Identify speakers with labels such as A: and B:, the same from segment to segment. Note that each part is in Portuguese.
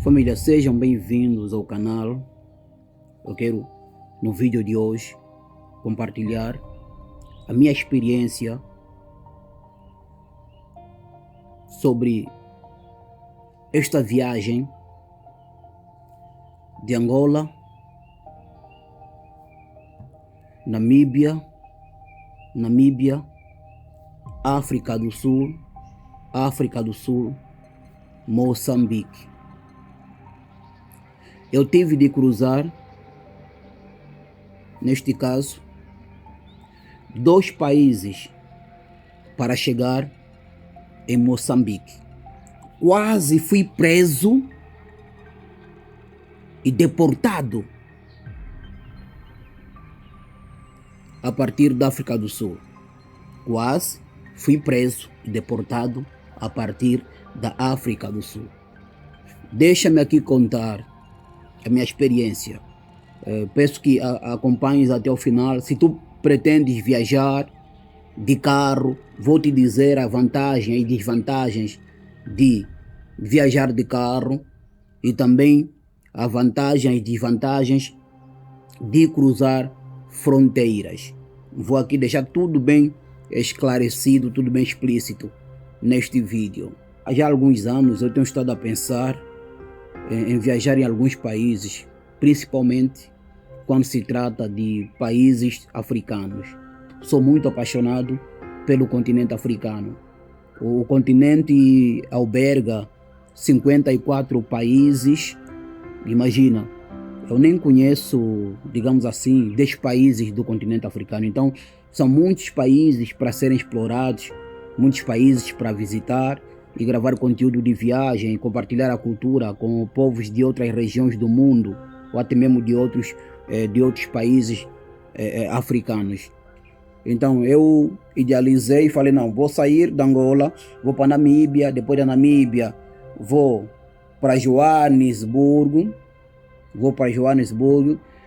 A: Família, sejam bem-vindos ao canal. Eu quero, no vídeo de hoje, compartilhar a minha experiência sobre esta viagem de Angola, Namíbia, África do Sul, Moçambique. Eu tive de cruzar, neste caso, 2 países para chegar em Moçambique. Quase fui preso e deportado a partir da África do Sul. Quase fui preso e deportado a partir da África do Sul. Deixa-me aqui contar a minha experiência. Peço que acompanhes até o final. Se tu pretendes viajar de carro, vou te dizer a vantagem e desvantagens de viajar de carro e também a vantagem e desvantagens de cruzar fronteiras. Vou aqui deixar tudo bem esclarecido, tudo bem explícito neste vídeo. Há já alguns anos eu tenho estado a pensar em viajar em alguns países, principalmente quando se trata de países africanos. Sou muito apaixonado pelo continente africano. O continente alberga 54 países. Imagina, eu nem conheço, digamos assim, 10 países do continente africano. Então, são muitos países para serem explorados, muitos países para visitar e gravar conteúdo de viagem, compartilhar a cultura com povos de outras regiões do mundo, ou até mesmo de outros países africanos. Então eu idealizei e falei, não, vou sair da Angola, vou para a Namíbia, depois da Namíbia vou para Joanesburgo,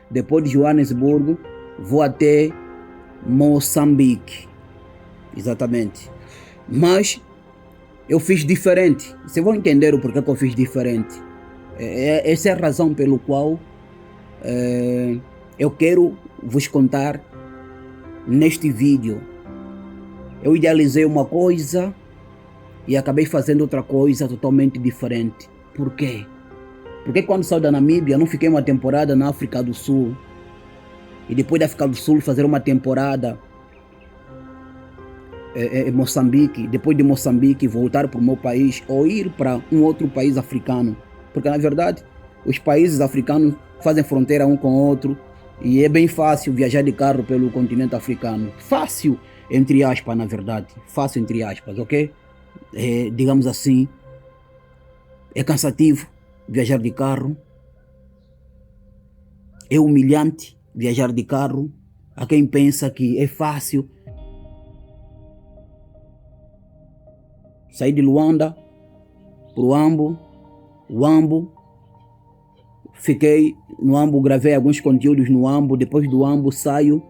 A: depois de Joanesburgo vou até Moçambique, exatamente. Mas eu fiz diferente. Vocês vão entender o porquê que eu fiz diferente. Essa é a razão pelo qual eu quero vos contar neste vídeo. Eu idealizei uma coisa e acabei fazendo outra coisa totalmente diferente. Por quê? Porque quando saí da Namíbia, não fiquei uma temporada na África do Sul. E depois da África do Sul fazer uma temporada em Moçambique, depois de Moçambique voltar para o meu país ou ir para um outro país africano. Porque na verdade os países africanos fazem fronteira um com o outro e é bem fácil viajar de carro pelo continente africano. Fácil, entre aspas, na verdade. Fácil, entre aspas, ok? Digamos assim, é cansativo viajar de carro. É humilhante viajar de carro. Há quem pensa que é fácil. Saí de Luanda para o Ambo. Fiquei no Ambo, gravei alguns conteúdos no Ambo. Depois do Ambo saio,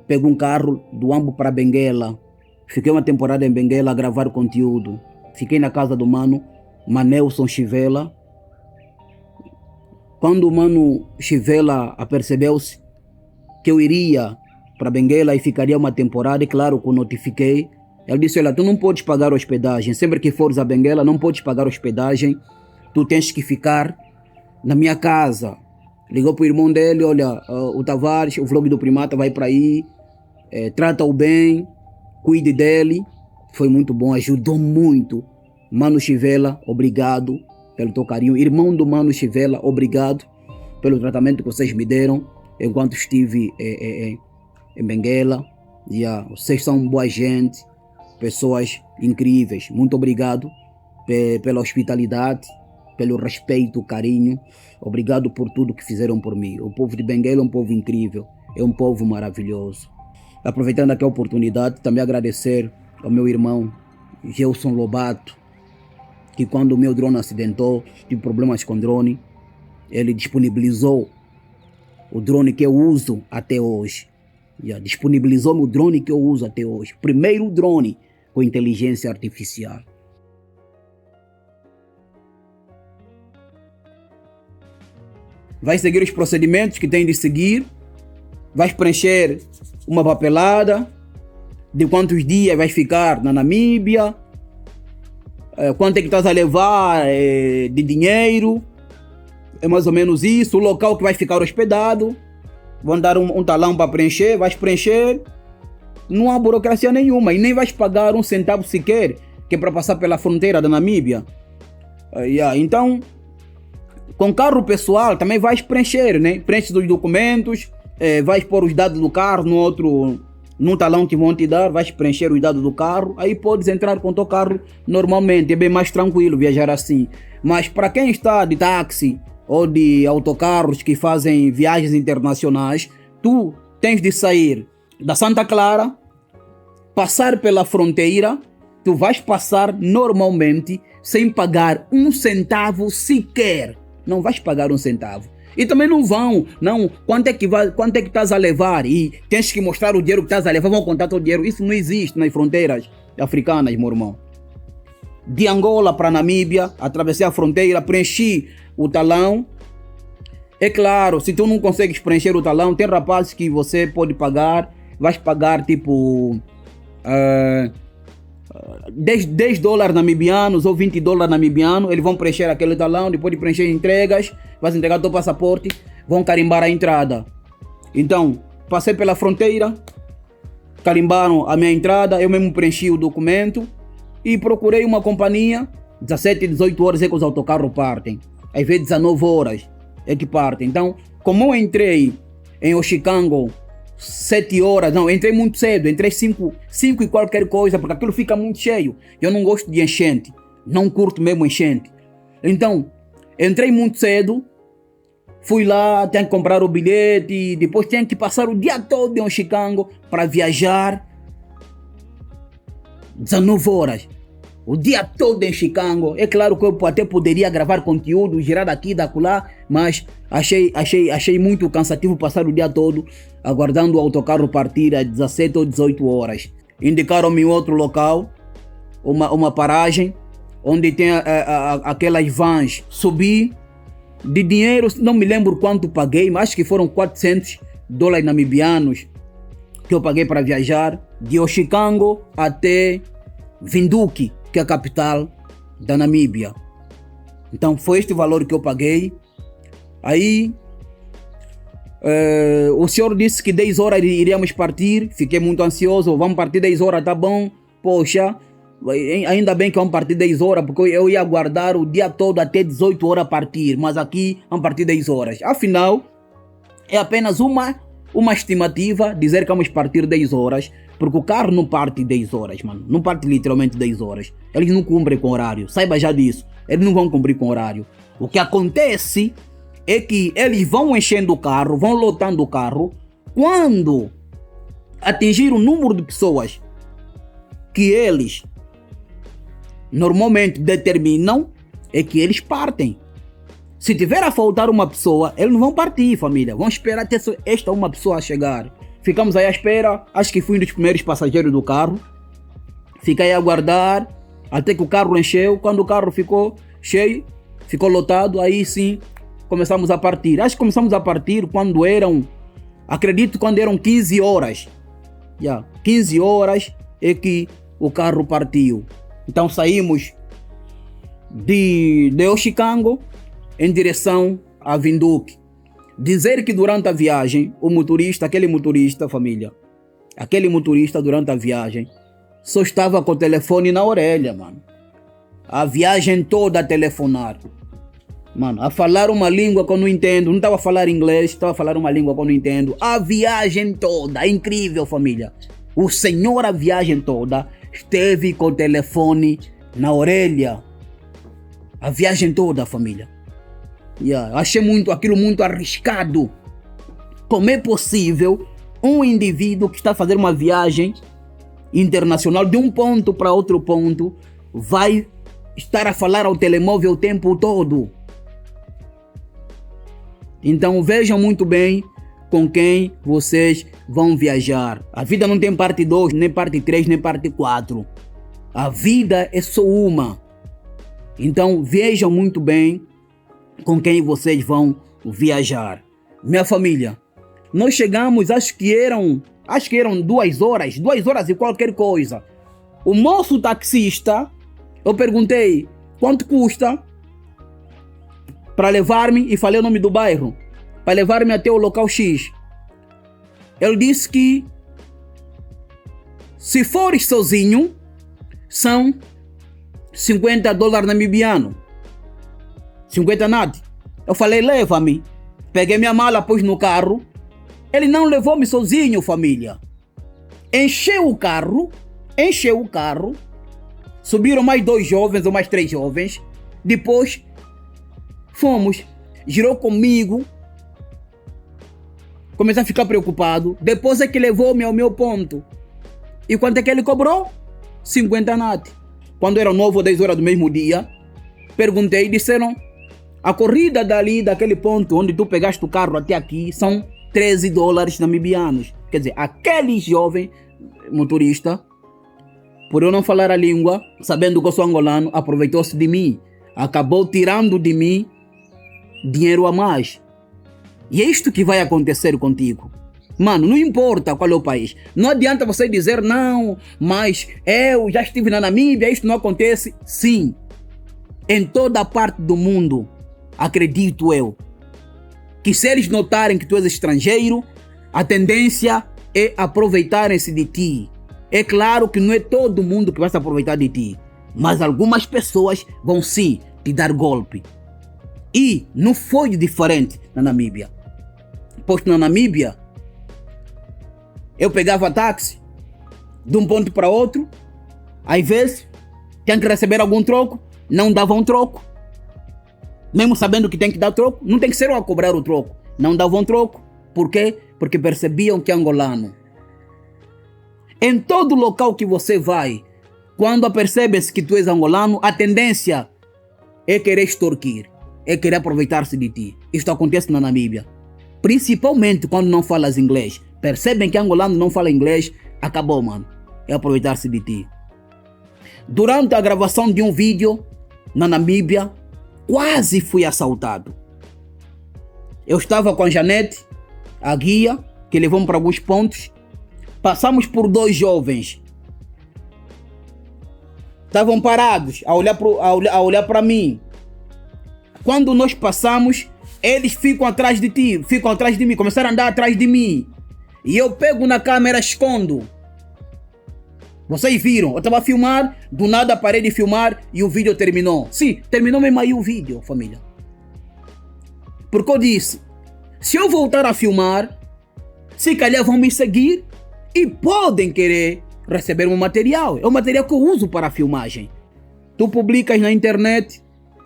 A: pego um carro do Ambo para Benguela. Fiquei uma temporada em Benguela a gravar conteúdo. Fiquei na casa do mano Manelson Chivela. Quando o mano Chivela apercebeu-se que eu iria para Benguela e ficaria uma temporada, e claro que eu notifiquei. Ele disse, olha, tu não podes pagar hospedagem. Sempre que fores a Benguela, não podes pagar hospedagem. Tu tens que ficar na minha casa. Ligou para o irmão dele, olha, o Tavares, o vlog do Primata vai para aí. Trata-o bem, cuide dele. Foi muito bom, ajudou muito. Mano Chivela, obrigado pelo teu carinho. Irmão do Mano Chivela, obrigado pelo tratamento que vocês me deram enquanto estive em Benguela. Vocês são boa gente, pessoas incríveis. Muito obrigado pela hospitalidade, pelo respeito, carinho. Obrigado por tudo que fizeram por mim. O povo de Benguela é um povo incrível, é um povo maravilhoso. Aproveitando aqui a oportunidade, também agradecer ao meu irmão Gelson Lobato, que quando o meu drone acidentou, tive problemas com drone, ele disponibilizou o drone que eu uso até hoje. Disponibilizou-me o drone que eu uso até hoje. Primeiro drone com inteligência artificial. vai seguir os procedimentos que tem de seguir, vai preencher uma papelada de quantos dias vai ficar na Namíbia, quanto é que estás a levar de dinheiro, é mais ou menos isso, o local que vai ficar hospedado, vão dar um talão para preencher, vais preencher, não há burocracia nenhuma e nem vais pagar um centavo sequer, que é para passar pela fronteira da Namíbia. Então, com carro pessoal também vais preencher, né? Preenches os documentos, vais pôr os dados do carro num talão que vão te dar, vais preencher os dados do carro, aí podes entrar com o teu carro normalmente, é bem mais tranquilo viajar assim. Mas para quem está de táxi ou de autocarros que fazem viagens internacionais, tu tens de sair da Santa Clara, passar pela fronteira, tu vais passar normalmente sem pagar um centavo sequer. Não vais pagar um centavo. E também não, quanto é que estás a levar? E tens que mostrar o dinheiro que estás a levar, vão contar teu dinheiro. Isso não existe nas fronteiras africanas, meu irmão. De Angola para Namíbia, atravessei a fronteira, preenchi o talão. É claro, se tu não consegues preencher o talão, tem rapazes que você pode pagar, vais pagar tipo $10 namibianos ou $20 namibianos, eles vão preencher aquele talão, depois de preencher entregas, vais entregar teu passaporte, vão carimbar a entrada. Então, passei pela fronteira, carimbaram a minha entrada, eu mesmo preenchi o documento e procurei uma companhia, 17, 18 horas é que os autocarros partem, às vezes 19 horas é que partem. Então, como eu entrei em Oshikango 7 horas, não, entrei muito cedo, entrei 5 e qualquer coisa, porque aquilo fica muito cheio. Eu não gosto de enchente, não curto mesmo enchente. Então, entrei muito cedo, fui lá, tenho que comprar o bilhete, depois tenho que passar o dia todo em Oshikango para viajar 19 horas. O dia todo em Chicago. É claro que eu até poderia gravar conteúdo, girar daqui, da acolá, mas achei muito cansativo passar o dia todo aguardando o autocarro partir às 17 ou 18 horas. Indicaram-me outro local, uma paragem, onde tem aquelas vans. Subi, de dinheiro, não me lembro quanto paguei, mas acho que foram $400 namibianos que eu paguei para viajar de Oshikango até Windhoek, que é a capital da Namíbia. Então foi este valor que eu paguei. Aí o senhor disse que 10 horas iríamos partir. Fiquei muito ansioso. Vamos partir 10 horas, tá bom? Poxa, ainda bem que vamos partir 10 horas, porque eu ia aguardar o dia todo até 18 horas partir. Mas aqui vamos partir 10 horas. Afinal, é apenas uma estimativa dizer que vamos partir 10 horas. Porque o carro não parte 10 horas, mano. Não parte literalmente 10 horas. Eles não cumprem com horário. Saiba já disso. Eles não vão cumprir com horário. O que acontece é que eles vão enchendo o carro, vão lotando o carro. Quando atingir o número de pessoas que eles normalmente determinam, é que eles partem. Se tiver a faltar uma pessoa, eles não vão partir, família. Vão esperar até esta uma pessoa chegar. Ficamos aí à espera, acho que fui um dos primeiros passageiros do carro. Fiquei a aguardar até que o carro encheu. Quando o carro ficou cheio, ficou lotado, aí sim começamos a partir. Acho que começamos a partir quando eram 15 horas. 15 horas é que o carro partiu. Então saímos de Oshikango em direção a Windhoek. Dizer que durante a viagem, aquele motorista, família, aquele motorista durante a viagem, só estava com o telefone na orelha, mano. A viagem toda a telefonar. Mano, a falar uma língua que eu não entendo. Não estava a falar inglês, estava a falar uma língua que eu não entendo. A viagem toda, é incrível, família. O senhor, a viagem toda, esteve com o telefone na orelha. A viagem toda, família. Achei aquilo muito arriscado. Como é possível um indivíduo que está a fazer uma viagem internacional de um ponto para outro ponto vai estar a falar ao telemóvel o tempo todo? Então vejam muito bem com quem vocês vão viajar. A vida não tem parte 2, nem parte 3, nem parte 4. A vida é só uma. Então vejam muito bem com quem vocês vão viajar. Minha família, nós chegamos, acho que eram 2 horas e qualquer coisa. O moço taxista, eu perguntei quanto custa para levar-me, e falei o nome do bairro, para levar-me até o local X. Ele disse que se fores sozinho, são $50 namibiano. 50 nat. Eu falei, leva-me. Peguei minha mala, pus no carro. Ele não levou-me sozinho, família. Encheu o carro. Subiram mais 2 jovens ou mais 3 jovens. Depois, fomos. Girou comigo. Comecei a ficar preocupado. Depois é que levou-me ao meu ponto. E quanto é que ele cobrou? 50 nat. Quando era 9 ou 10 horas do mesmo dia, perguntei e disseram, a corrida dali, daquele ponto onde tu pegaste o carro até aqui, são $13 namibianos. Quer dizer, aquele jovem motorista, por eu não falar a língua, sabendo que eu sou angolano, aproveitou-se de mim. Acabou tirando de mim dinheiro a mais. E é isto que vai acontecer contigo. Mano, não importa qual é o país. Não adianta você dizer, não, mas eu já estive na Namíbia, isto não acontece. Sim, em toda parte do mundo, acredito eu, que se eles notarem que tu és estrangeiro, a tendência é aproveitarem-se de ti. É claro que não é todo mundo que vai se aproveitar de ti, mas algumas pessoas vão sim te dar golpe. E não foi diferente na Namíbia. Pois na Namíbia, eu pegava táxi de um ponto para outro, às vezes tinha que receber algum troco, não dava um troco. Mesmo sabendo que tem que dar troco, não tem que ser eu a cobrar o troco. Não davam troco. Por quê? Porque percebiam que é angolano. Em todo local que você vai, quando percebes que tu és angolano, a tendência é querer extorquir, é querer aproveitar-se de ti. Isto acontece na Namíbia. Principalmente quando não falas inglês. Percebem que angolano não fala inglês, acabou, mano. É aproveitar-se de ti. Durante a gravação de um vídeo na Namíbia, quase fui assaltado. Eu estava com a Janete, a guia, que levou-me para alguns pontos. Passamos por 2 jovens. Estavam parados a olhar para mim. Quando nós passamos, eles ficam atrás de ti, ficam atrás de mim, começaram a andar atrás de mim. E eu pego na câmera, escondo. Vocês viram, eu estava a filmar, do nada parei de filmar e o vídeo terminou. Sim, terminou mesmo aí o vídeo, família. Porque eu disse, se eu voltar a filmar, se calhar vão me seguir e podem querer receber um material. É o material que eu uso para a filmagem. Tu publicas na internet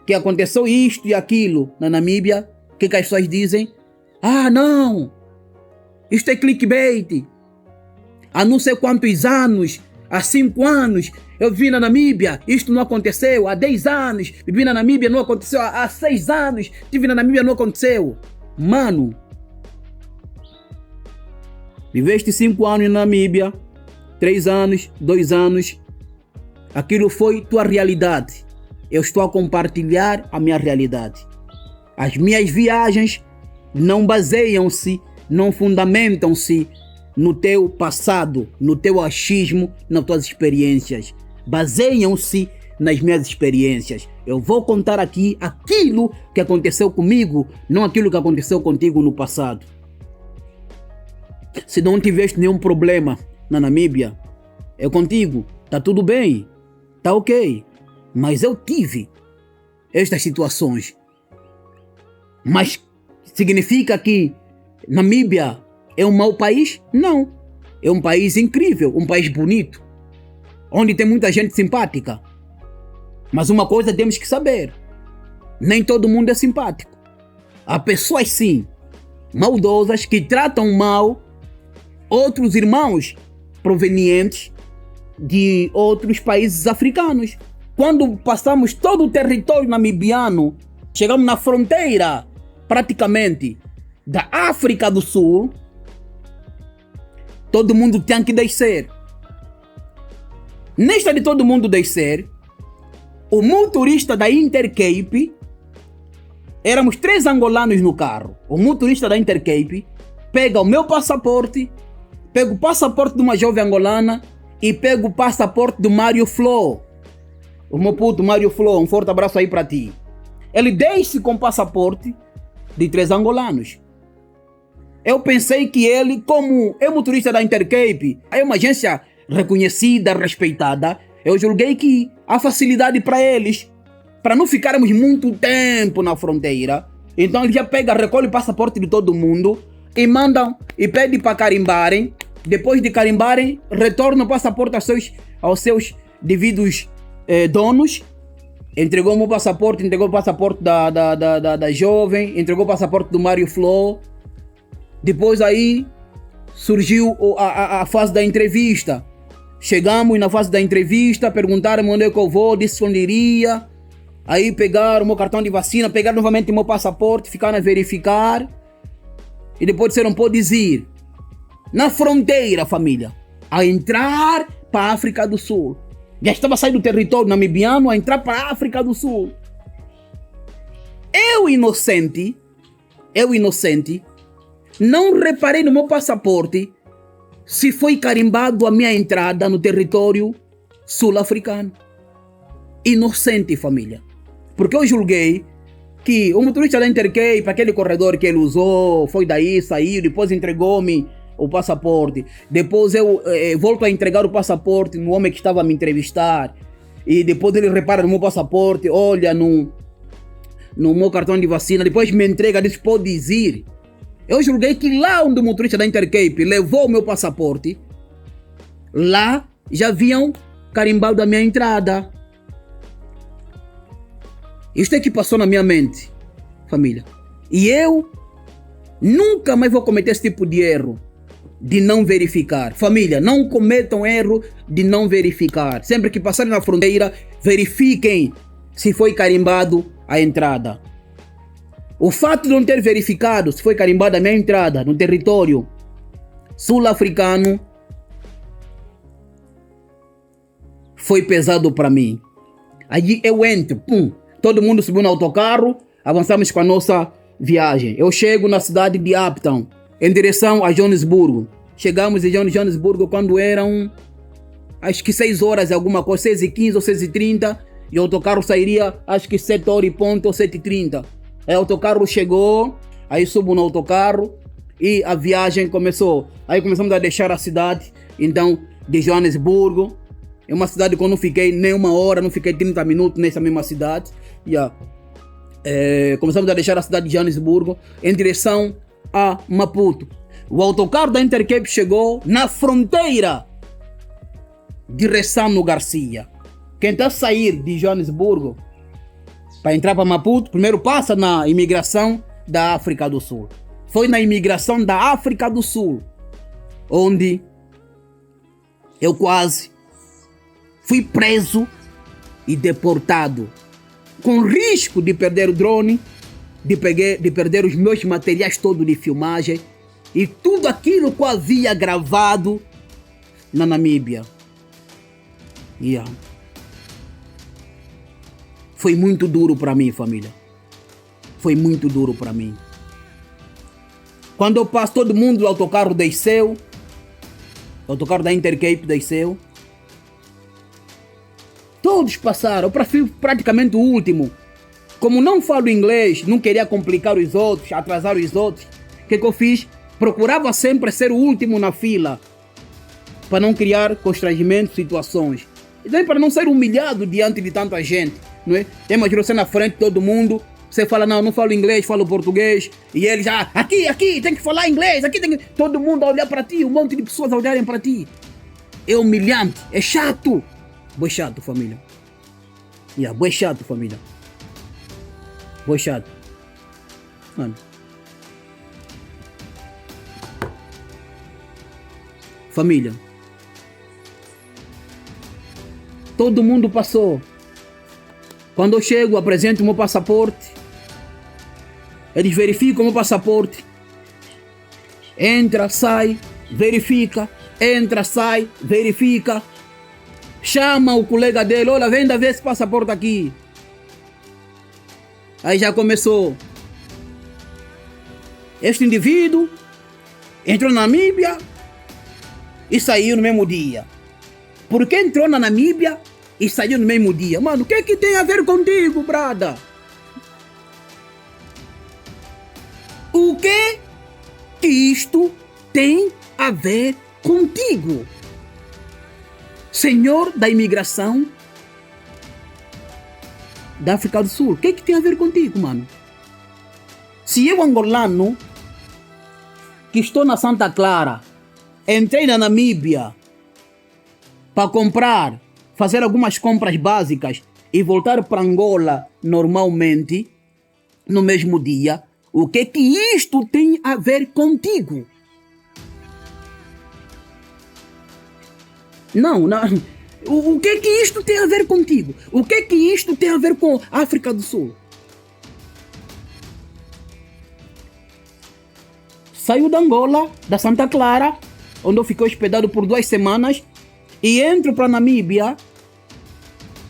A: que aconteceu isto e aquilo na Namíbia, o que as pessoas dizem? Ah, não, isto é clickbait. Há não sei quantos anos, há 5 anos, eu vivi na Namíbia, isto não aconteceu. Há 10 anos, vivi na Namíbia, não aconteceu. Há 6 anos, vivi na Namíbia, não aconteceu. Mano, viveste 5 anos na Namíbia, 3 anos, 2 anos, aquilo foi tua realidade. Eu estou a compartilhar a minha realidade. As minhas viagens não baseiam-se, não fundamentam-se no teu passado, no teu achismo, nas tuas experiências. Baseiam-se nas minhas experiências. Eu vou contar aqui aquilo que aconteceu comigo, não aquilo que aconteceu contigo no passado. Se não tiveste nenhum problema na Namíbia, é contigo, tá tudo bem, tá ok. Mas eu tive estas situações. Mas significa que Namíbia é um mau país? Não. É um país incrível, um país bonito, onde tem muita gente simpática. Mas uma coisa temos que saber, nem todo mundo é simpático. Há pessoas sim, maldosas, que tratam mal outros irmãos provenientes de outros países africanos. Quando passamos todo o território namibiano, chegamos na fronteira praticamente da África do Sul, todo mundo tem que descer. Nesta de todo mundo descer, o motorista da Intercape Éramos 3 angolanos no carro. O motorista da Intercape pega o meu passaporte, pega o passaporte de uma jovem angolana e pega o passaporte do Mário Flo. O meu puto Mário Flo, um forte abraço aí para ti. Ele deixa com o passaporte de 3 angolanos. Eu pensei que ele, como é motorista da Intercape, é uma agência reconhecida, respeitada, eu julguei que há facilidade para eles, para não ficarmos muito tempo na fronteira. Então ele já pega, recolhe o passaporte de todo mundo e mandam e pede para carimbarem. Depois de carimbarem, retorna o passaporte aos seus devidos donos. Entregou o meu passaporte, entregou o passaporte da jovem, entregou o passaporte do Mário Flo. Depois aí surgiu a fase da entrevista. Chegamos na fase da entrevista, perguntaram onde é que eu vou, disse onde iria. Aí pegaram o meu cartão de vacina, pegaram novamente o meu passaporte, ficaram a verificar. E depois disseram, podes ir. Na fronteira, família, a entrar para a África do Sul. Já estava saindo do território namibiano a entrar para a África do Sul. Eu inocente, não reparei no meu passaporte se foi carimbado a minha entrada no território sul-africano. Inocente, família. Porque eu julguei que o motorista da Intercape, aquele corredor que ele usou, foi daí, saiu, depois entregou-me o passaporte. Depois eu volto a entregar o passaporte no homem que estava a me entrevistar. E depois ele repara no meu passaporte, olha no meu cartão de vacina, depois me entrega, diz, pode ir. Eu julguei que lá onde o motorista da Intercape levou o meu passaporte, lá já haviam carimbado a minha entrada. Isto é que passou na minha mente, família. E eu nunca mais vou cometer esse tipo de erro de não verificar. Família, não cometam erro de não verificar. Sempre que passarem na fronteira, verifiquem se foi carimbado a entrada. O fato de não ter verificado se foi carimbada a minha entrada no território sul-africano foi pesado para mim. Aí eu entro, todo mundo subiu no autocarro, avançamos com a nossa viagem. Eu chego na cidade de Uptown, em direção a Joanesburgo. Chegamos em Joanesburgo quando eram, acho que 6 horas, alguma coisa, 6h15 ou 6h30, e o autocarro sairia, acho que 7 horas e ponto ou 7h30. Aí o autocarro chegou, aí subo no autocarro e a viagem começou. Aí começamos a deixar a cidade, então, de Joanesburgo. É uma cidade que eu não fiquei nem 1 hora, não fiquei 30 minutos nessa mesma cidade. Começamos a deixar a cidade de Joanesburgo em direção a Maputo. O autocarro da Intercape chegou na fronteira de Ressano Garcia. Quem está a sair de Joanesburgo para entrar para Maputo, primeiro passa na imigração da África do Sul. Foi na imigração da África do Sul onde eu quase fui preso e deportado, com risco de perder o drone, de perder os meus materiais todos de filmagem e tudo aquilo que eu havia gravado na Namíbia. Foi muito duro para mim, família. Foi muito duro para mim. Quando eu passo, todo mundo do autocarro desceu. O autocarro da Intercape desceu. Todos passaram. Eu fui praticamente o último. Como não falo inglês, não queria complicar os outros, atrasar os outros. O que eu fiz? Procurava sempre ser o último na fila. Para não criar constrangimentos, situações. E daí para não ser humilhado diante de tanta gente. Não é? Imagina você na frente de todo mundo, você fala, não falo inglês, falo português, e eles já, aqui, tem que falar inglês, aqui tem que... Todo mundo a olhar para ti, um monte de pessoas a olharem para ti. É humilhante, é chato. Boi chato, família. Boi chato, família. Boi chato. Mano. Família. Todo mundo passou. Quando eu chego, apresento o meu passaporte. Eles verificam o meu passaporte. Entra, sai, verifica. Entra, sai, verifica. Chama o colega dele. Olha, vem dar ver esse passaporte aqui. Aí já começou. Este indivíduo entrou na Namíbia e saiu no mesmo dia. Por que entrou na Namíbia e saiu no mesmo dia? Mano, o que é que tem a ver contigo, brada? O que isto tem a ver contigo? Senhor da imigração da África do Sul, o que tem a ver contigo, mano? Se eu, angolano, que estou na Santa Clara, entrei na Namíbia para comprar, fazer algumas compras básicas e voltar para Angola normalmente, no mesmo dia, o que isto tem a ver contigo? Não. O que isto tem a ver contigo? O que isto tem a ver com a África do Sul? Saio da Angola, da Santa Clara, onde eu fiquei hospedado por 2 semanas, e entro para a Namíbia,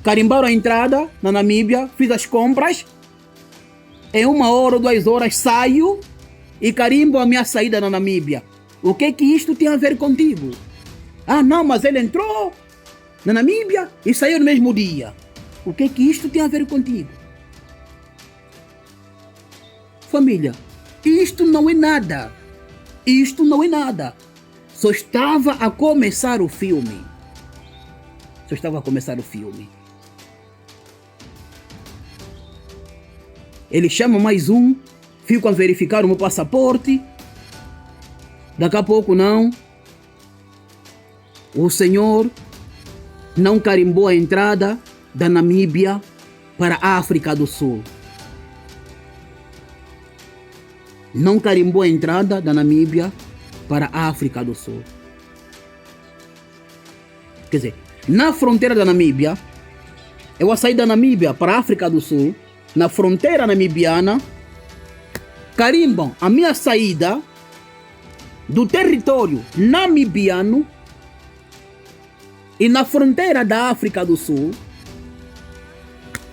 A: carimbaram a entrada na Namíbia, fiz as compras, em 1 hora ou 2 horas saio e carimbo a minha saída na Namíbia. O que isto tem a ver contigo? Ah, não, mas ele entrou na Namíbia e saiu no mesmo dia. O que isto tem a ver contigo? Família, isto não é nada. Isto não é nada. Só estava a começar o filme. Ele chama mais um, fico a verificar o meu passaporte. Daqui a pouco não. O senhor não carimbou a entrada da Namíbia para a África do Sul. Não carimbou a entrada da Namíbia para a África do Sul. Quer dizer, na fronteira da Namíbia, eu vou sair da Namíbia para a África do Sul, na fronteira namibiana, carimbam a minha saída do território namibiano e na fronteira da África do Sul,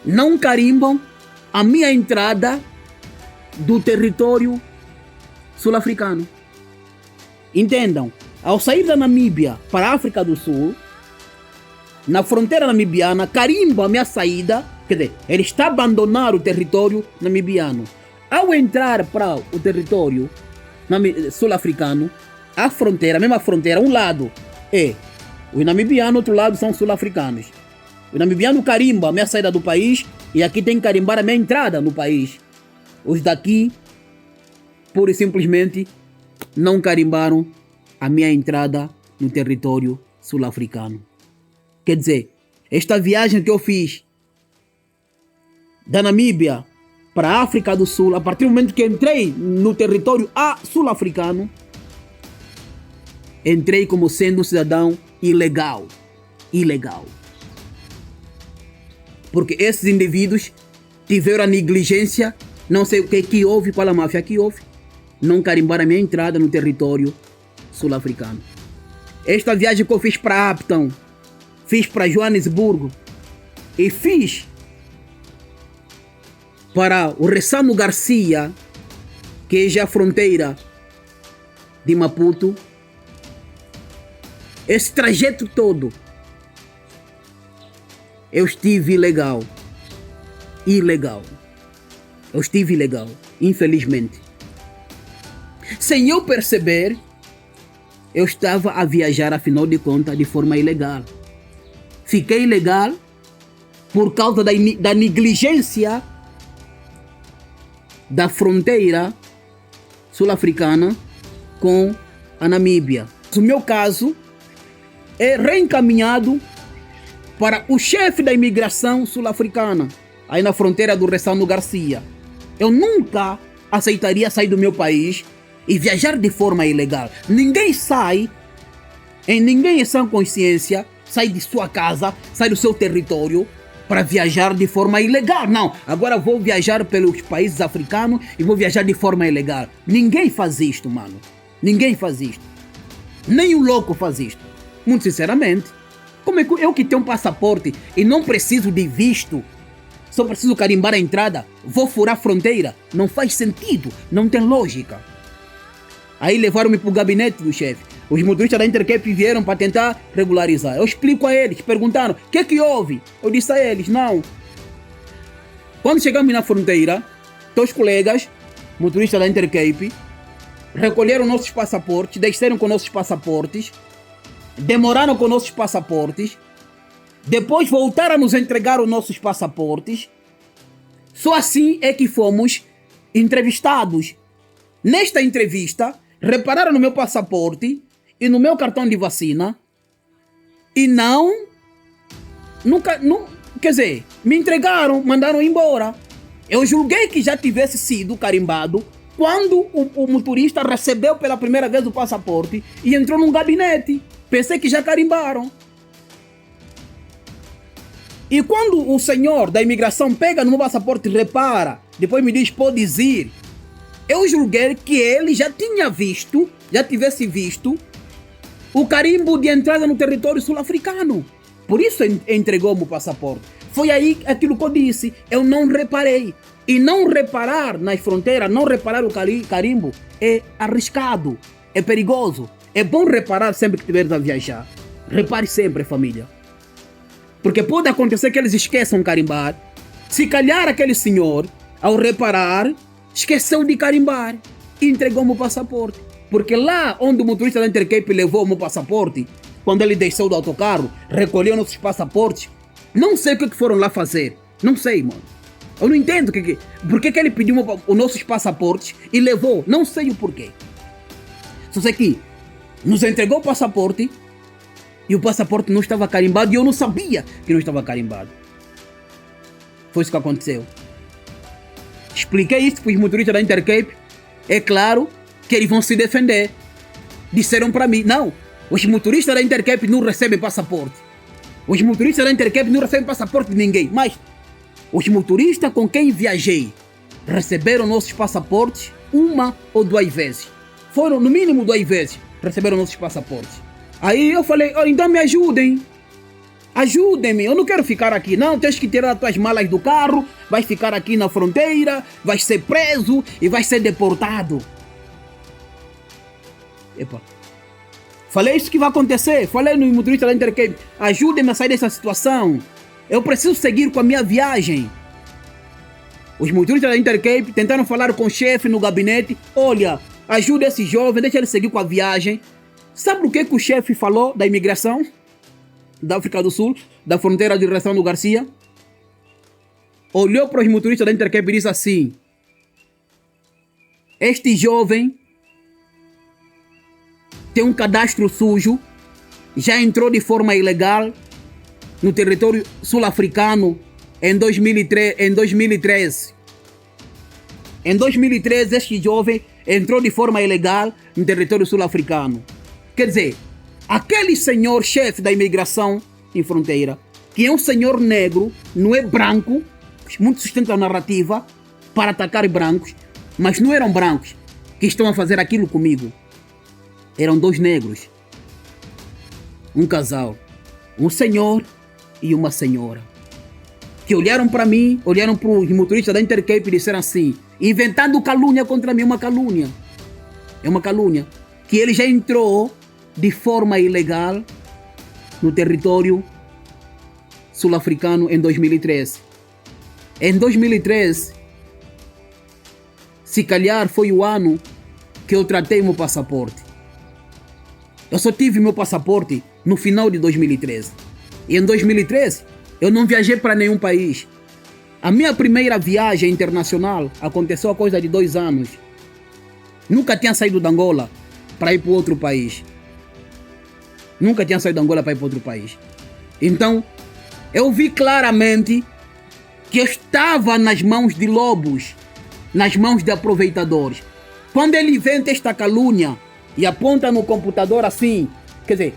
A: não carimbam a minha entrada do território sul-africano. Entendam, ao sair da Namíbia para a África do Sul, na fronteira namibiana, carimba a minha saída, quer dizer, ele está a abandonar o território namibiano. Ao entrar para o território sul-africano, a mesma fronteira, um lado é os namibianos, outro lado são os sul-africanos. O namibiano carimba a minha saída do país e aqui tem que carimbar a minha entrada no país. Os daqui, pura e simplesmente, não carimbaram a minha entrada no território sul-africano. Quer dizer, esta viagem que eu fiz da Namíbia para a África do Sul, a partir do momento que entrei no território sul-africano, entrei como sendo um cidadão ilegal. Porque esses indivíduos tiveram a negligência, não sei o que houve, qual a máfia que houve, não carimbaram a minha entrada no território sul-africano. Esta viagem que eu fiz para Upton, fiz para Joanesburgo e fiz para o Ressano Garcia, que é já a fronteira de Maputo. Esse trajeto todo eu estive ilegal. Eu estive ilegal, infelizmente. Sem eu perceber, eu estava a viajar, afinal de contas, de forma ilegal. Fiquei ilegal por causa da negligência da fronteira sul-africana com a Namíbia. O meu caso é reencaminhado para o chefe da imigração sul-africana, aí na fronteira do Ressano Garcia. Eu nunca aceitaria sair do meu país e viajar de forma ilegal. Ninguém em sã consciência, sai de sua casa, sai do seu território para viajar de forma ilegal. Não, agora vou viajar pelos países africanos e vou viajar de forma ilegal. Ninguém faz isto, mano. Ninguém faz isto. Nem o louco faz isto. Muito sinceramente. Como é que eu que tenho um passaporte e não preciso de visto, só preciso carimbar a entrada, vou furar a fronteira? Não faz sentido, não tem lógica. Aí levaram-me para o gabinete do chefe. Os motoristas da Intercape vieram para tentar regularizar. Eu explico a eles, perguntaram, o que houve? Eu disse a eles, não. Quando chegamos na fronteira, os colegas, motoristas da Intercape, recolheram nossos passaportes, desceram com nossos passaportes, demoraram com nossos passaportes, depois voltaram a nos entregar os nossos passaportes. Só assim é que fomos entrevistados. Nesta entrevista, repararam no meu passaporte e no meu cartão de vacina e quer dizer, me entregaram, mandaram embora. Eu julguei que já tivesse sido carimbado quando o motorista recebeu pela primeira vez o passaporte e entrou num gabinete. Pensei que já carimbaram. E quando o senhor da imigração pega no meu passaporte e repara, depois me diz, pode ir, eu julguei que ele já tivesse visto o carimbo de entrada no território sul-africano. Por isso entregou-me o passaporte. Foi aí aquilo que eu disse, eu não reparei. E não reparar nas fronteiras, não reparar o carimbo é arriscado, é perigoso. É bom reparar sempre que estiveres a viajar. Repare sempre, família. Porque pode acontecer que eles esqueçam carimbar. Se calhar aquele senhor, ao reparar, esqueceu de carimbar e entregou-me o passaporte. Porque lá onde o motorista da Intercape levou o meu passaporte, quando ele desceu do autocarro, recolheu nossos passaportes, não sei o que foram lá fazer. Não sei, mano. Eu não entendo por que ele pediu os nossos passaportes e levou. Não sei o porquê. Só sei que nos entregou o passaporte e o passaporte não estava carimbado e eu não sabia que não estava carimbado. Foi isso que aconteceu. Expliquei isso para os motoristas da Intercape. É claro que eles vão se defender. Disseram para mim, não, os motoristas da Intercape não recebem passaporte. Os motoristas da Intercape não recebem passaporte de ninguém. Mas os motoristas com quem viajei receberam nossos passaportes uma ou duas vezes. Foram no mínimo 2 vezes receberam nossos passaportes. Aí eu falei, oh, então me ajudem. Ajudem-me, eu não quero ficar aqui. Não, tens que tirar as tuas malas do carro, vais ficar aqui na fronteira, vais ser preso e vais ser deportado. Epa. Falei isso que vai acontecer. Falei no motorista da Intercape, ajudem-me a sair dessa situação. Eu preciso seguir com a minha viagem. Os motoristas da Intercape tentaram falar com o chefe no gabinete. Olha, ajuda esse jovem, deixa ele seguir com a viagem. Sabe o que o chefe falou da imigração da África do Sul, da fronteira de direção do Garcia? Olhou para os motoristas da Intercape e disse assim: este jovem tem um cadastro sujo, já entrou de forma ilegal no território sul-africano em 2013. Em 2013, este jovem entrou de forma ilegal no território sul-africano. Quer dizer, aquele senhor chefe da imigração em fronteira, que é um senhor negro, não é branco, muito sustenta a narrativa para atacar brancos, mas não eram brancos que estão a fazer aquilo comigo. Eram 2 negros, um casal, um senhor e uma senhora, que olharam para mim, olharam para os motoristas da Intercape e disseram assim, inventando calúnia contra mim, uma calúnia. É uma calúnia, que ele já entrou de forma ilegal no território sul-africano em 2013. Em 2013, se calhar foi o ano que eu tratei meu passaporte. Eu só tive meu passaporte no final de 2013. E em 2013, eu não viajei para nenhum país. A minha primeira viagem internacional aconteceu há coisa de 2 anos. Nunca tinha saído da Angola para ir para outro país. Nunca tinha saído da Angola para ir para outro país. Então, eu vi claramente que eu estava nas mãos de lobos, nas mãos de aproveitadores. Quando ele inventa esta calúnia e aponta no computador assim, quer dizer,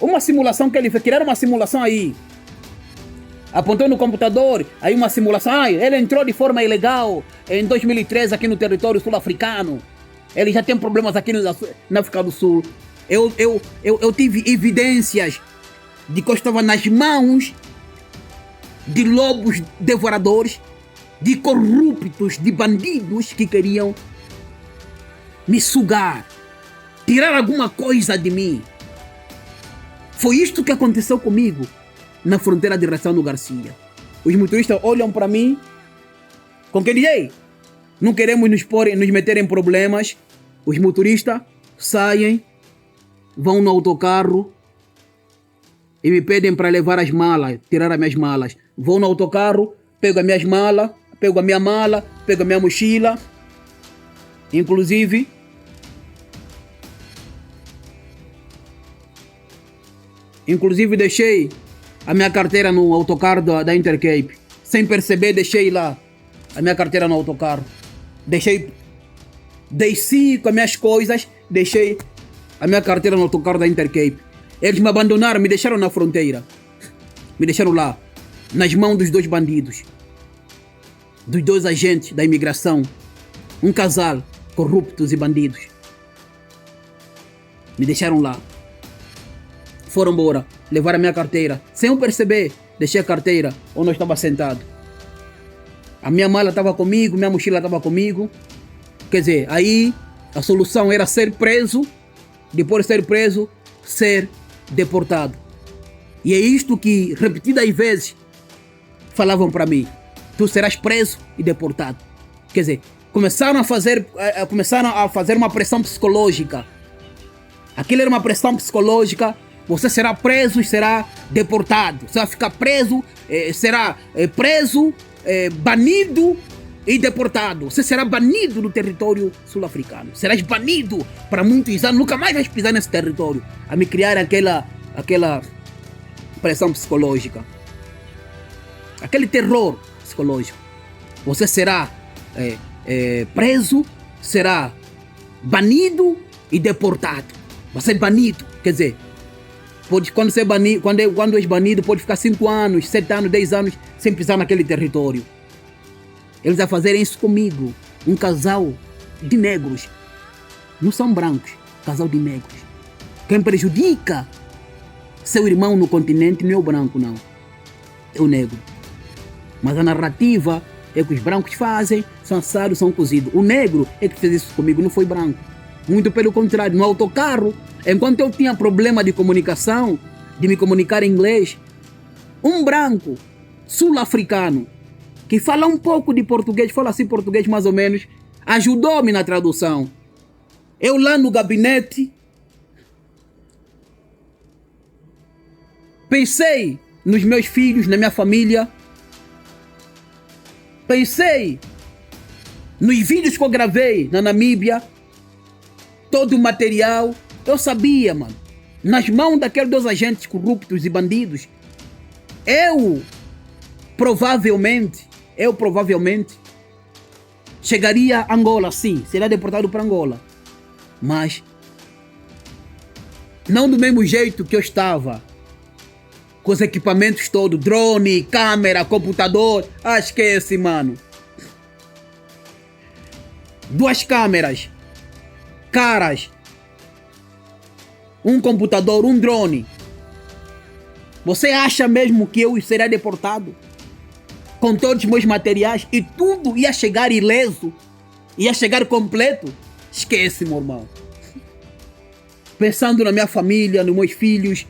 A: uma simulação que ele fez, criaram uma simulação aí, apontou no computador, aí uma simulação, ele entrou de forma ilegal em 2013 aqui no território sul-africano, ele já tem problemas aqui na África do Sul. Eu tive evidências de que eu estava nas mãos de lobos devoradores, de corruptos, de bandidos que queriam me sugar, tirar alguma coisa de mim. Foi isto que aconteceu comigo na fronteira de Ressano Garcia. Os motoristas olham para mim com que DJ, não queremos nos meter em problemas. Os motoristas saem, vão no autocarro e me pedem para levar as malas, tirar as minhas malas. Vou no autocarro, pego as minhas malas, pego a minha mala, pego a minha mochila. Inclusive, deixei a minha carteira no autocarro da Intercape. Sem perceber, deixei lá a minha carteira no autocarro. Desci com as minhas coisas, deixei a minha carteira no autocarro da Intercape. Eles me abandonaram, me deixaram na fronteira. Me deixaram lá, nas mãos dos dois bandidos. Dos dois agentes da imigração. Um casal, corruptos e bandidos. Me deixaram lá. Foram embora, levaram a minha carteira. Sem eu perceber, deixei a carteira onde eu estava sentado. A minha mala estava comigo, minha mochila estava comigo. Quer dizer, aí a solução era ser preso, depois de ser preso, ser deportado. E é isto que repetidas vezes falavam para mim. Tu serás preso e deportado. Quer dizer, começaram a fazer uma pressão psicológica. Aquilo era uma pressão psicológica. Você será preso e será deportado. Você vai ficar preso, será preso, banido e deportado. Você será banido do território sul-africano. Serás banido para muitos anos. Nunca mais vais pisar nesse território. A me criar aquela pressão psicológica. Aquele terror psicológico. Você será preso, será banido e deportado. Você é banido, quer dizer, quando és banido, pode ficar 5 anos, 7 anos, 10 anos sem pisar naquele território. Eles a fazerem isso comigo. Um casal de negros. Não são brancos, casal de negros. Quem prejudica seu irmão no continente não é o branco, não. É o negro. Mas a narrativa é que os brancos fazem, são assados, são cozidos. O negro é que fez isso comigo, não foi branco. Muito pelo contrário, no autocarro, enquanto eu tinha problema de comunicação, de me comunicar em inglês, um branco sul-africano, que fala um pouco de português, fala assim português mais ou menos, ajudou-me na tradução. Eu lá no gabinete, pensei nos meus filhos, na minha família, pensei nos vídeos que eu gravei na Namíbia, todo o material. Eu sabia, mano, nas mãos daqueles dois agentes corruptos e bandidos, eu provavelmente chegaria a Angola, sim, seria deportado para Angola. Mas não do mesmo jeito que eu estava, com os equipamentos todos, drone, câmera, computador. Ah, esquece, mano. 2 câmeras, caras, um computador, um drone. Você acha mesmo que eu seria deportado? Com todos os meus materiais e tudo ia chegar ileso? Ia chegar completo? Esquece, meu irmão. Pensando na minha família, nos meus filhos,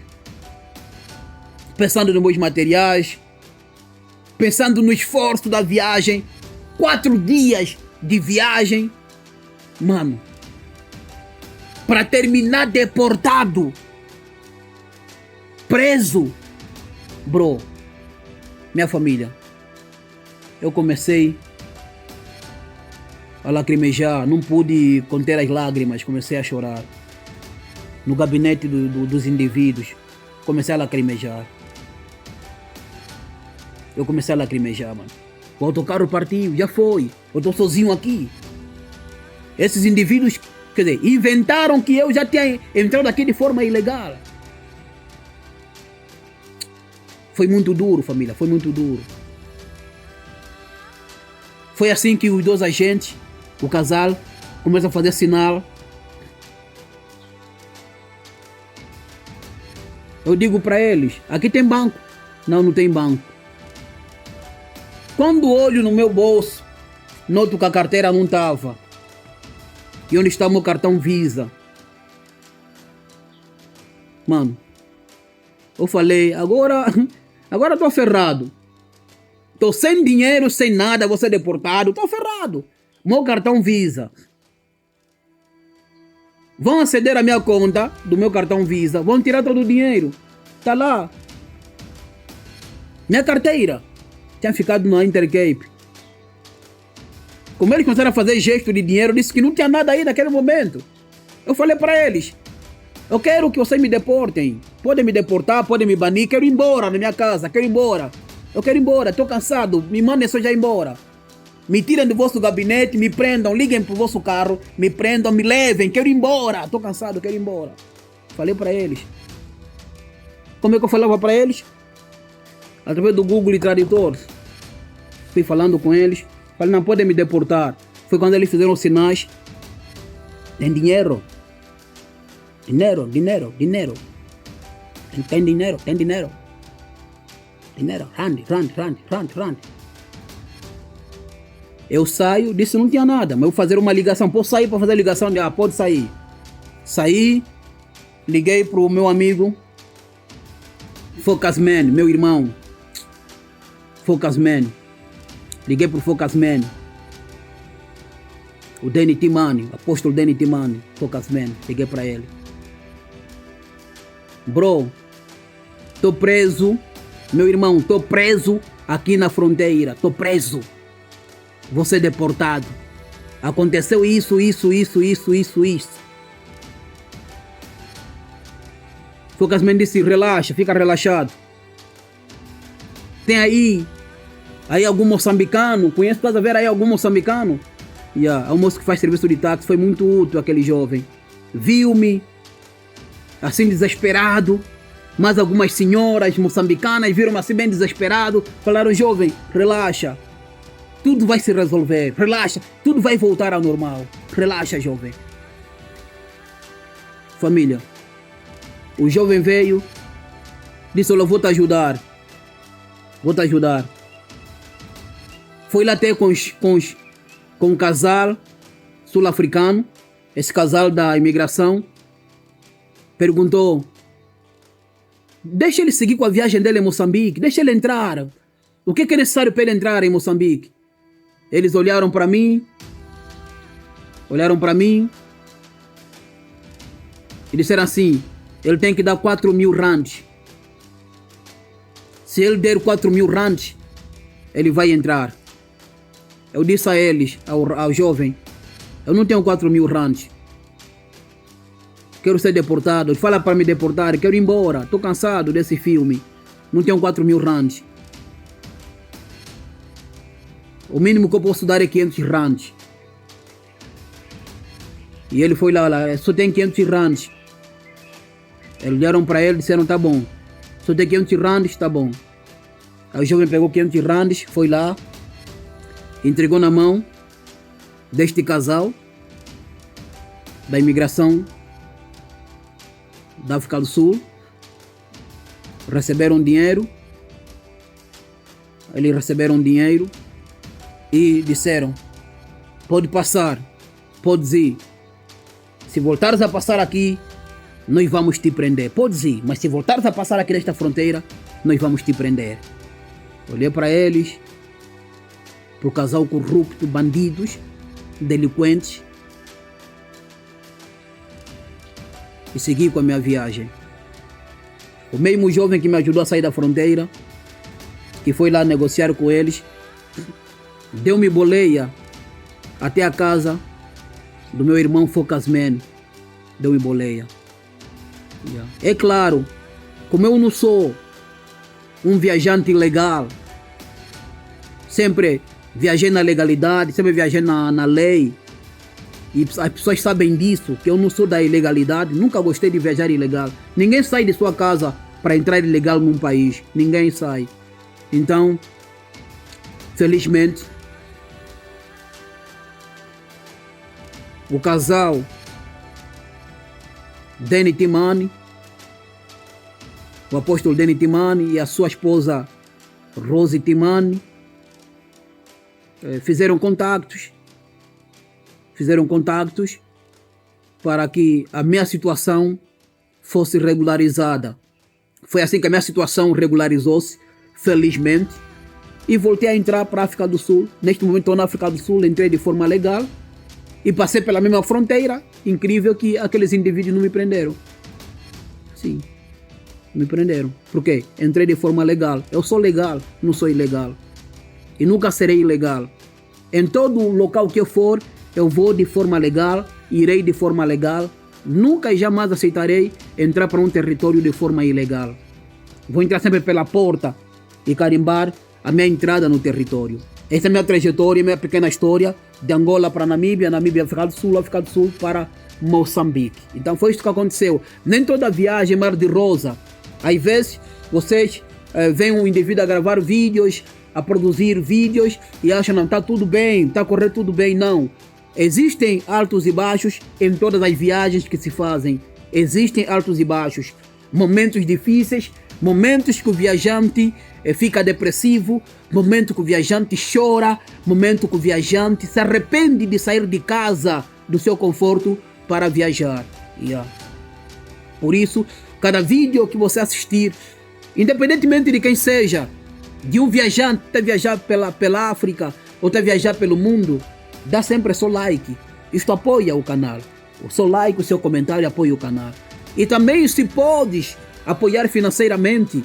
A: pensando nos meus materiais, pensando no esforço da viagem, 4 dias de viagem, mano, para terminar deportado, preso, bro, minha família, eu comecei a lacrimejar, não pude conter as lágrimas, comecei a chorar, no gabinete dos indivíduos, comecei a lacrimejar. Eu comecei a lacrimejar, mano. O autocarro partiu, já foi. Eu estou sozinho aqui. Esses indivíduos, quer dizer, inventaram que eu já tinha entrado aqui de forma ilegal. Foi muito duro, família, foi muito duro. Foi assim que os 2 agentes, o casal, começam a fazer sinal. Eu digo para eles, aqui tem banco. Não, não tem banco. Quando olho no meu bolso, noto que a carteira não estava. E onde está o meu cartão Visa? Mano, eu falei, agora tô ferrado. Tô sem dinheiro, sem nada, vou ser deportado, tô ferrado. Meu cartão Visa. Vão aceder à minha conta do meu cartão Visa, vão tirar todo o dinheiro. Tá lá. Minha carteira tinha ficado na Intercape. Como eles começaram a fazer gesto de dinheiro, eu disse que não tinha nada aí naquele momento. Eu falei para eles, eu quero que vocês me deportem. Podem me deportar, podem me banir, quero ir embora na minha casa, quero ir embora. Eu quero ir embora, estou cansado, me mandem só já embora. Me tirem do vosso gabinete, me prendam, liguem pro vosso carro, me prendam, me levem, quero ir embora. Estou cansado, quero ir embora. Falei para eles. Como é que eu falava para eles? Através do Google Tradutor. Fui falando com eles. Falei, não podem me deportar. Foi quando eles fizeram sinais. Tem dinheiro. Dinheiro, dinheiro, dinheiro. Tem dinheiro, tem dinheiro. Dinheiro, rand. Eu saio, disse não tinha nada, mas eu vou fazer uma ligação. Posso sair para fazer a ligação? Pode sair. Saí, liguei pro meu amigo Focusman, meu irmão. Focusman. Liguei pro Focusman. O Danny Timani, apóstolo Danny Timani, Focusman. Liguei para ele. Bro, tô preso. Meu irmão, tô preso aqui na fronteira. Tô preso. Vou ser deportado. Aconteceu isso. Focusman disse, relaxa, fica relaxado. Tem aí algum moçambicano, conhece, estás a ver aí algum moçambicano? É o moço que faz serviço de táxi, foi muito útil aquele jovem. Viu-me, assim desesperado, mas algumas senhoras moçambicanas viram-me assim bem desesperado, falaram, jovem, relaxa, tudo vai se resolver, relaxa, tudo vai voltar ao normal, relaxa, jovem. Família, o jovem veio, disse, olha, eu vou te ajudar. Foi lá até com um casal sul-africano, esse casal da imigração, perguntou, deixa ele seguir com a viagem dele em Moçambique, deixa ele entrar. O que é necessário para ele entrar em Moçambique? Eles olharam para mim e disseram assim, ele tem que dar 4.000 rands. Se ele der 4.000 rands, ele vai entrar. Eu disse a eles, ao jovem, eu não tenho 4.000 rands. Quero ser deportado. Ele fala para me deportar, quero ir embora. Estou cansado desse filme. Não tenho 4.000 rands. O mínimo que eu posso dar é 500 rands. E ele foi lá, só tem 500 rands. Eles olharam para ele e disseram, tá bom. Só tem 500 rands, tá bom. Aí o jovem pegou 500 rands, foi lá, entregou na mão deste casal da imigração da África do Sul. Receberam dinheiro. Eles receberam dinheiro e disseram, pode passar, podes ir. Se voltares a passar aqui, nós vamos te prender. Podes ir, mas se voltares a passar aqui nesta fronteira, nós vamos te prender. Olhei para eles, para o casal corrupto, bandidos, delinquentes, e segui com a minha viagem. O mesmo jovem que me ajudou a sair da fronteira, que foi lá negociar com eles, deu-me boleia até a casa do meu irmão Focusman. Deu-me boleia. É claro, como eu não sou um viajante ilegal, sempre viajei na legalidade, sempre viajei na lei, e as pessoas sabem disso, que eu não sou da ilegalidade, nunca gostei de viajar ilegal. Ninguém sai de sua casa para entrar ilegal num país, ninguém sai. Então, felizmente, o casal Danny Timani, o apóstolo Danny Timani e a sua esposa Rose Timani fizeram contactos para que a minha situação fosse regularizada. Foi assim que a minha situação regularizou-se, felizmente, e voltei a entrar para a África do Sul. Neste momento estou na África do Sul, entrei de forma legal e passei pela mesma fronteira. Incrível que aqueles indivíduos não me prenderam. Sim, me prenderam. Por quê? Entrei de forma legal. Eu sou legal, não sou ilegal. E nunca serei ilegal. Em todo local que eu for, eu vou de forma legal, irei de forma legal. Nunca e jamais aceitarei entrar para um território de forma ilegal. Vou entrar sempre pela porta e carimbar a minha entrada no território. Essa é a minha trajetória, minha pequena história de Angola para Namíbia, Namíbia, África do Sul para Moçambique. Então foi isso que aconteceu. Nem toda viagem é mar de rosa. Às vezes vocês veem um indivíduo a gravar vídeos, a produzir vídeos e acham, não, está tudo bem, está correndo tudo bem. Não. Existem altos e baixos em todas as viagens que se fazem. Existem altos e baixos. Momentos difíceis, momentos que o viajante fica depressivo, momento que o viajante chora, momento que o viajante se arrepende de sair de casa, do seu conforto, para viajar. Por isso, cada vídeo que você assistir, independentemente de quem seja, de um viajante que está viajar pela África ou está viajar pelo mundo, dá sempre seu like. Isto apoia o canal. O seu like, o seu comentário apoia o canal. E também, se podes apoiar financeiramente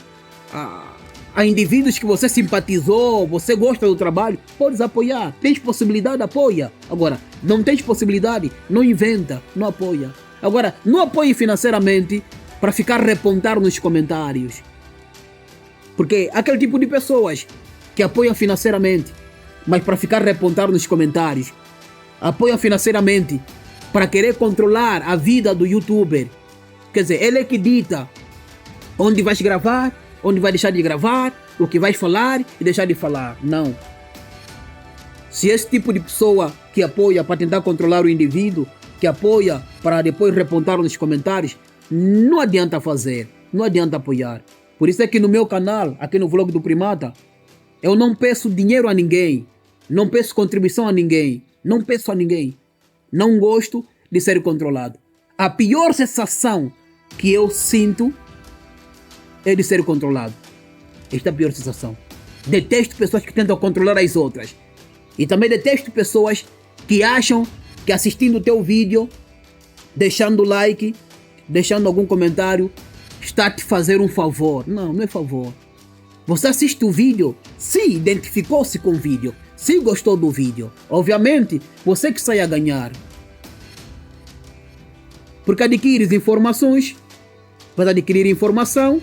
A: a indivíduos que você simpatizou, você gosta do trabalho, podes apoiar. Tens possibilidade, apoia. Agora, não tens possibilidade, não inventa, não apoia. Agora, não apoie financeiramente para ficar repontar nos comentários. Porque aquele tipo de pessoas que apoiam financeiramente, mas para ficar repontar nos comentários, apoiam financeiramente para querer controlar a vida do youtuber. Quer dizer, ele é que dita onde vais gravar, onde vai deixar de gravar, o que vais falar e deixar de falar. Não. Se esse tipo de pessoa que apoia para tentar controlar o indivíduo, que apoia para depois repontar nos comentários, não adianta fazer, não adianta apoiar. Por isso é que no meu canal, aqui no Vlog do Primata, eu não peço dinheiro a ninguém, não peço contribuição a ninguém, não peço a ninguém. Não gosto de ser controlado. A pior sensação que eu sinto é de ser controlado. Esta é a pior sensação. Detesto pessoas que tentam controlar as outras. E também detesto pessoas que acham que assistindo o teu vídeo, deixando like, deixando algum comentário, está a te fazer um favor. Não, não é favor. Você assiste o vídeo, se identificou-se com o vídeo, se gostou do vídeo. Obviamente, você que sai a ganhar. Porque adquires informações, vais adquirir informação,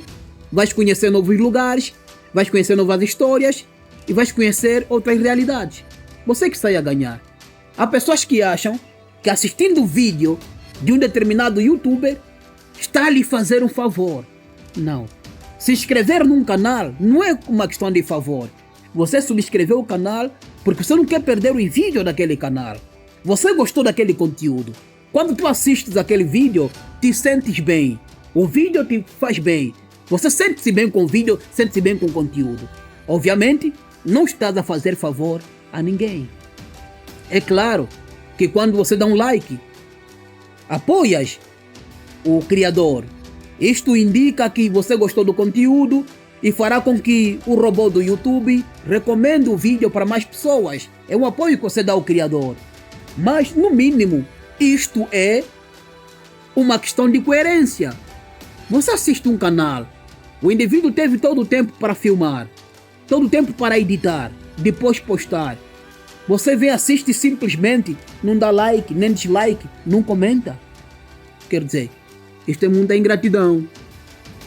A: vais conhecer novos lugares, vais conhecer novas histórias e vais conhecer outras realidades. Você que sai a ganhar. Há pessoas que acham que assistindo o vídeo de um determinado youtuber está a lhe fazer um favor. Não. Se inscrever num canal não é uma questão de favor. Você subscreveu o canal porque você não quer perder o vídeo daquele canal. Você gostou daquele conteúdo. Quando tu assistes aquele vídeo, te sentes bem. O vídeo te faz bem. Você sente-se bem com o vídeo, sente-se bem com o conteúdo. Obviamente, não estás a fazer favor a ninguém. É claro que quando você dá um like, apoias o criador. Isto indica que você gostou do conteúdo e fará com que o robô do YouTube recomende o vídeo para mais pessoas. É um apoio que você dá ao criador. Mas, no mínimo, isto é uma questão de coerência. Você assiste um canal, o indivíduo teve todo o tempo para filmar, todo o tempo para editar, depois postar. Você vem, assiste simplesmente, não dá like, nem dislike, não comenta. Quer dizer, isto é muita ingratidão.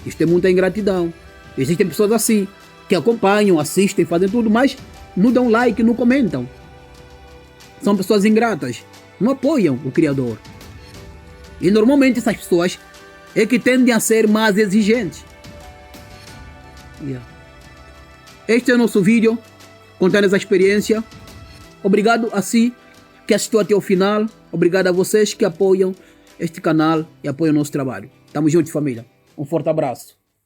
A: Isto é muita ingratidão. Existem pessoas assim, que acompanham, assistem, fazem tudo, mas não dão like, não comentam. São pessoas ingratas, não apoiam o criador. E normalmente essas pessoas é que tendem a ser mais exigentes. Este é o nosso vídeo, contando essa experiência. Obrigado a si que assistiu até o final. Obrigado a vocês que apoiam este canal e apoiam o nosso trabalho. Tamo junto, família. Um forte abraço.